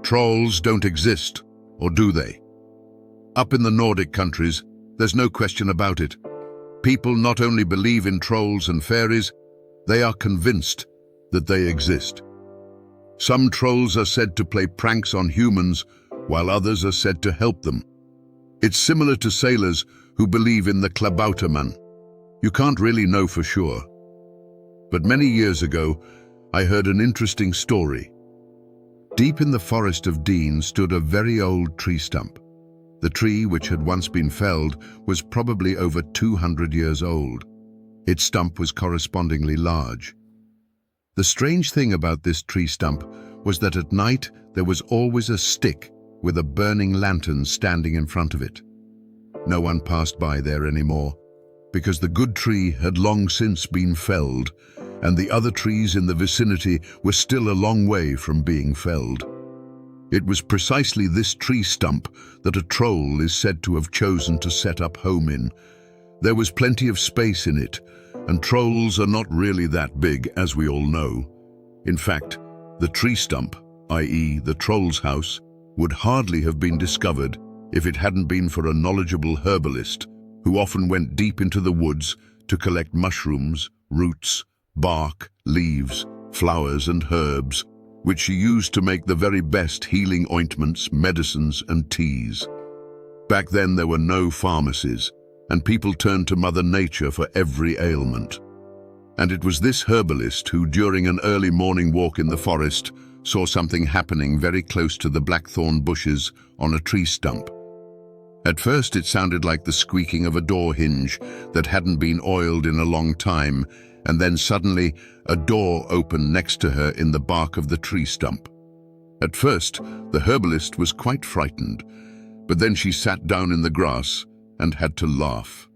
Trolls don't exist, or do they? Up in the Nordic countries, there's no question about it. People not only believe in trolls and fairies, they are convinced that they exist. Some trolls are said to play pranks on humans, while others are said to help them. It's similar to sailors who believe in the Klabautermann. You can't really know for sure. But many years ago, I heard an interesting story. Deep in the forest of Dean stood a very old tree stump. The tree, which had once been felled, was probably over 200 years old. Its stump was correspondingly large. The strange thing about this tree stump was that at night there was always a stick with a burning lantern standing in front of it. No one passed by there anymore, because the good tree had long since been felled, and the other trees in the vicinity were still a long way from being felled. It was precisely this tree stump that a troll is said to have chosen to set up home in. There was plenty of space in it, and trolls are not really that big, as we all know. In fact, the tree stump, i.e. the troll's house, would hardly have been discovered if it hadn't been for a knowledgeable herbalist who often went deep into the woods to collect mushrooms, roots, bark, leaves, flowers and herbs, which she used to make the very best healing ointments, medicines and teas. Back then there were no pharmacies, and people turned to Mother Nature for every ailment. And it was this herbalist who, during an early morning walk in the forest, saw something happening very close to the blackthorn bushes on a tree stump. At first it sounded like the squeaking of a door hinge that hadn't been oiled in a long time, and then suddenly a door opened next to her in the bark of the tree stump. At first, the herbalist was quite frightened, but then she sat down in the grass and had to laugh.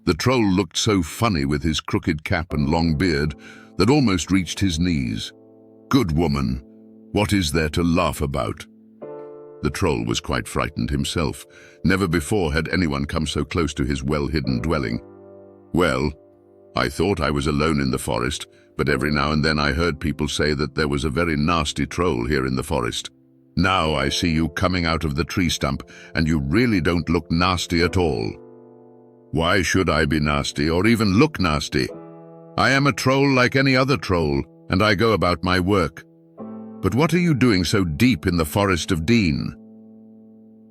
The troll looked so funny with his crooked cap and long beard that almost reached his knees. "Good woman, what is there to laugh about?" The troll was quite frightened himself. Never before had anyone come so close to his well-hidden dwelling. "Well, I thought I was alone in the forest, but every now and then I heard people say that there was a very nasty troll here in the forest. Now I see you coming out of the tree stump, and you really don't look nasty at all." "Why should I be nasty or even look nasty? I am a troll like any other troll, and I go about my work. But what are you doing so deep in the forest of Dean?"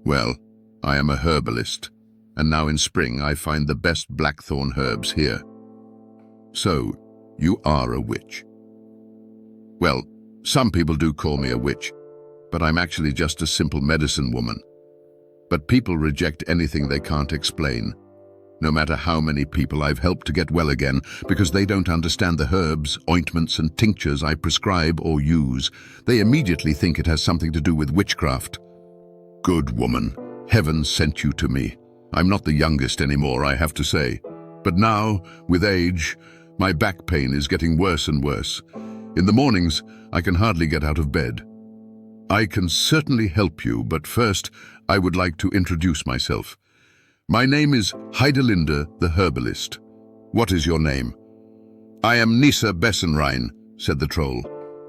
"Well, I am a herbalist, and now in spring I find the best blackthorn herbs here." "So, you are a witch?" "Well, some people do call me a witch, but I'm actually just a simple medicine woman. But people reject anything they can't explain, no matter how many people I've helped to get well again, because they don't understand the herbs, ointments and tinctures I prescribe or use. They immediately think it has something to do with witchcraft." "Good woman, heaven sent you to me. I'm not the youngest anymore, I have to say. But now, with age, my back pain is getting worse and worse. In the mornings, I can hardly get out of bed. I can certainly help you, but first, I would like to introduce myself. My name is Heidelinde the herbalist. What is your name?" "I am Nisser Besenrein," said the troll.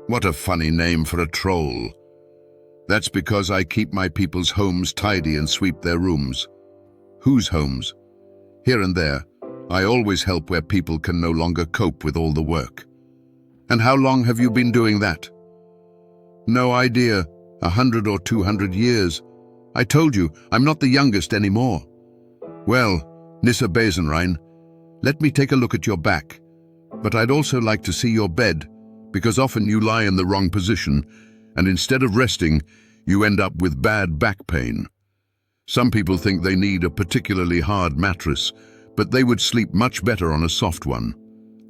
"What a funny name for a troll." "That's because I keep my people's homes tidy and sweep their rooms." "Whose homes?" "Here and there. I always help where people can no longer cope with all the work." "And how long have you been doing that?" "No idea. 100 or 200 years. I told you, I'm not the youngest anymore." "Well, Nisser Besenrein, let me take a look at your back. But I'd also like to see your bed, because often you lie in the wrong position, and instead of resting, you end up with bad back pain. Some people think they need a particularly hard mattress, but they would sleep much better on a soft one.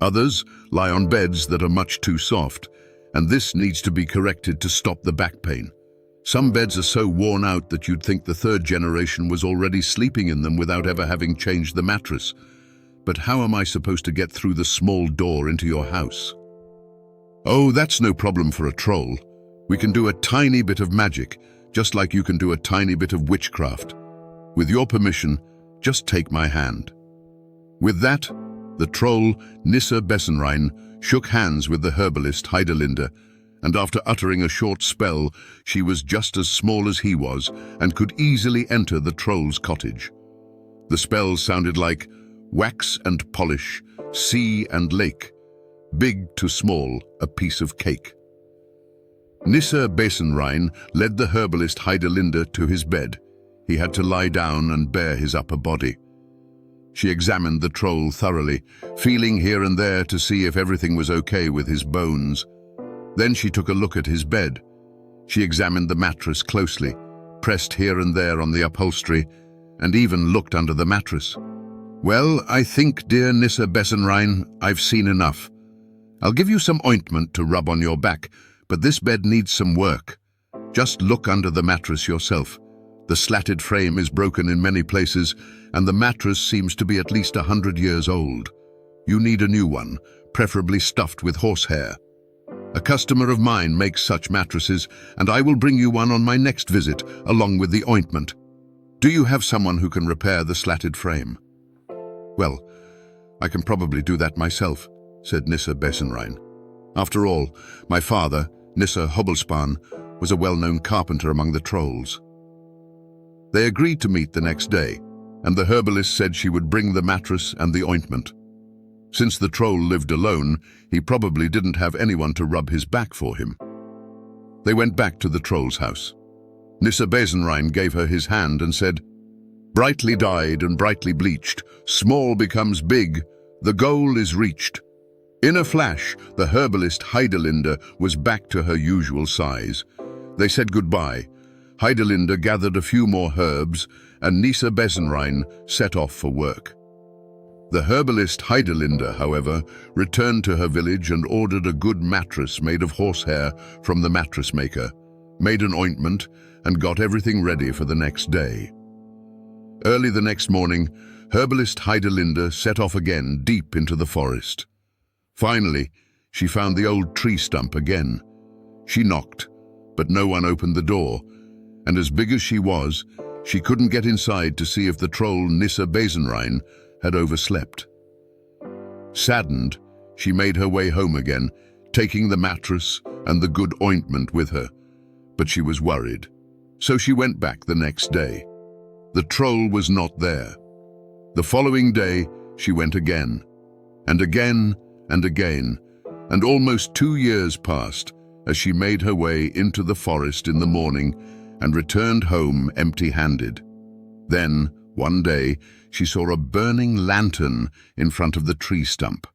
Others lie on beds that are much too soft, and this needs to be corrected to stop the back pain. Some beds are so worn out that you'd think the third generation was already sleeping in them without ever having changed the mattress. But how am I supposed to get through the small door into your house?" "Oh, that's no problem for a troll. We can do a tiny bit of magic, just like you can do a tiny bit of witchcraft. With your permission, just take my hand." With that, the troll, Nisser Besenrein, shook hands with the herbalist Heidelinde, and after uttering a short spell, she was just as small as he was and could easily enter the troll's cottage. The spell sounded like wax and polish, sea and lake, big to small, a piece of cake. Nisser Besenrein led the herbalist Heidelinde to his bed. He had to lie down and bare his upper body. She examined the troll thoroughly, feeling here and there to see if everything was okay with his bones. Then she took a look at his bed. She examined the mattress closely, pressed here and there on the upholstery, and even looked under the mattress. "Well, I think, dear Nisser Besenrein, I've seen enough. I'll give you some ointment to rub on your back, but this bed needs some work. Just look under the mattress yourself. The slatted frame is broken in many places, and the mattress seems to be at least 100 years old. You need a new one, preferably stuffed with horsehair. A customer of mine makes such mattresses, and I will bring you one on my next visit, along with the ointment. Do you have someone who can repair the slatted frame?" "Well, I can probably do that myself," said Nisser Besenrein. "After all, my father, Nisser Hobelspan, was a well-known carpenter among the trolls." They agreed to meet the next day, and the herbalist said she would bring the mattress and the ointment. Since the troll lived alone, he probably didn't have anyone to rub his back for him. They went back to the troll's house. Nisser Besenrein gave her his hand and said, "Brightly dyed and brightly bleached, small becomes big, the goal is reached." In a flash, the herbalist Heidelinde was back to her usual size. They said goodbye. Heidelinde gathered a few more herbs, and Nisser Besenrein set off for work. The herbalist Heidelinde, however, returned to her village and ordered a good mattress made of horsehair from the mattress maker, made an ointment, and got everything ready for the next day. Early the next morning, herbalist Heidelinde set off again deep into the forest. Finally, she found the old tree stump again. She knocked, but no one opened the door, and as big as she was, she couldn't get inside to see if the troll Nisser Besenrein had overslept. Saddened, she made her way home again, taking the mattress and the good ointment with her, but she was worried. So she went back the next day. The troll was not there. The following day, she went again, and again, and again, and almost 2 years passed as she made her way into the forest in the morning and returned home empty-handed. Then, one day, she saw a burning lantern in front of the tree stump.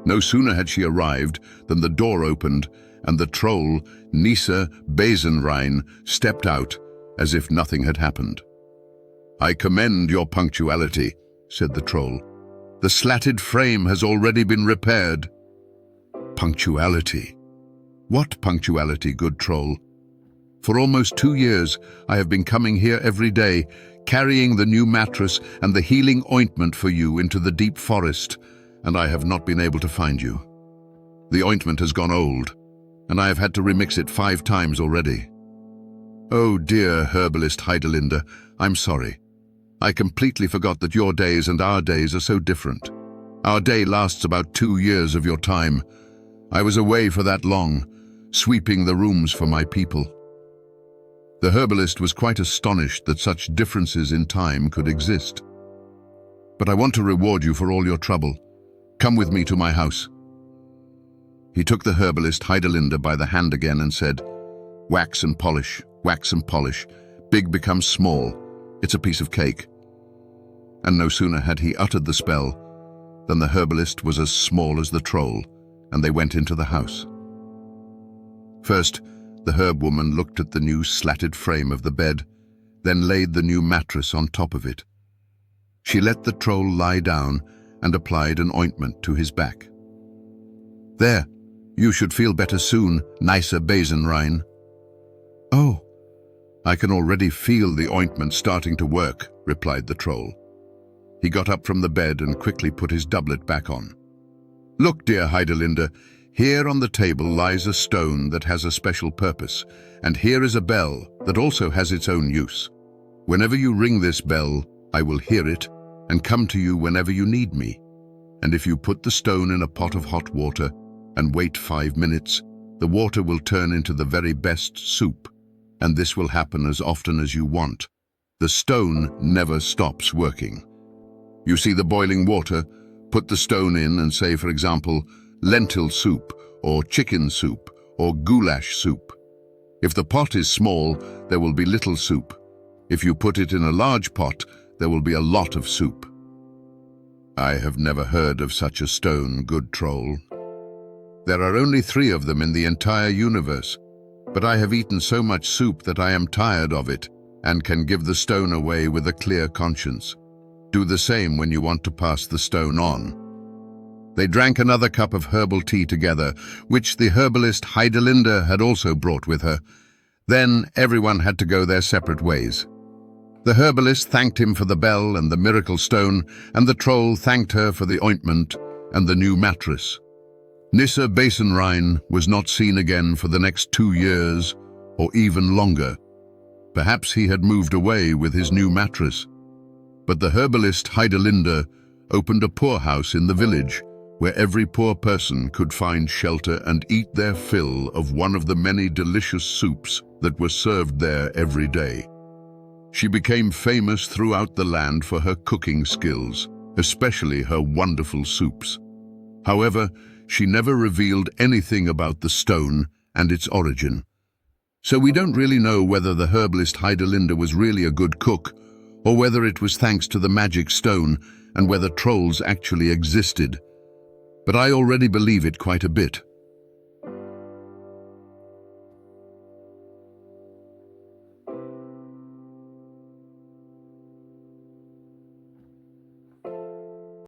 No sooner had she arrived than the door opened and the troll, Nisser Besenrein, stepped out as if nothing had happened. "I commend your punctuality," said the troll. "The slatted frame has already been repaired." "Punctuality? What punctuality, good troll? For almost 2 years, I have been coming here every day, carrying the new mattress and the healing ointment for you into the deep forest, and I have not been able to find you. The ointment has gone old, and I have had to remix it 5 times already. Oh dear herbalist Heidelinde, I'm sorry. I completely forgot that your days and our days are so different. Our day lasts about 2 years of your time. I was away for that long, sweeping the rooms for my people." The herbalist was quite astonished that such differences in time could exist. "But I want to reward you for all your trouble. Come with me to my house." He took the herbalist Heidelinde by the hand again and said, wax and polish, big becomes small, it's a piece of cake." And no sooner had he uttered the spell than the herbalist was as small as the troll, and they went into the house. First, the herb woman looked at the new slatted frame of the bed, then laid the new mattress on top of it. She let the troll lie down and applied an ointment to his back. "There, you should feel better soon, Nisser Besenrein." "Oh, I can already feel the ointment starting to work," replied the troll. He got up from the bed and quickly put his doublet back on. "Look, dear Heidelinde, here on the table lies a stone that has a special purpose, and here is a bell that also has its own use. Whenever you ring this bell, I will hear it and come to you whenever you need me. And if you put the stone in a pot of hot water and wait 5 minutes, the water will turn into the very best soup, and this will happen as often as you want. The stone never stops working. You see the boiling water, put the stone in and say, for example, lentil soup, or chicken soup, or goulash soup. If the pot is small, there will be little soup. If you put it in a large pot, there will be a lot of soup. I have never heard of such a stone, good troll. There are only 3 of them in the entire universe, but I have eaten so much soup that I am tired of it and can give the stone away with a clear conscience. Do the same when you want to pass the stone on. They drank another cup of herbal tea together, which the herbalist Heidelinde had also brought with her. Then everyone had to go their separate ways. The herbalist thanked him for the bell and the miracle stone, and the troll thanked her for the ointment and the new mattress. Nisser Besenrein was not seen again for the next 2 years, or even longer. Perhaps he had moved away with his new mattress. But the herbalist Heidelinde opened a poorhouse in the village, where every poor person could find shelter and eat their fill of one of the many delicious soups that were served there every day. She became famous throughout the land for her cooking skills, especially her wonderful soups. However, she never revealed anything about the stone and its origin. So we don't really know whether the herbalist Heidelinde was really a good cook, or whether it was thanks to the magic stone, and whether trolls actually existed. But I already believe it quite a bit.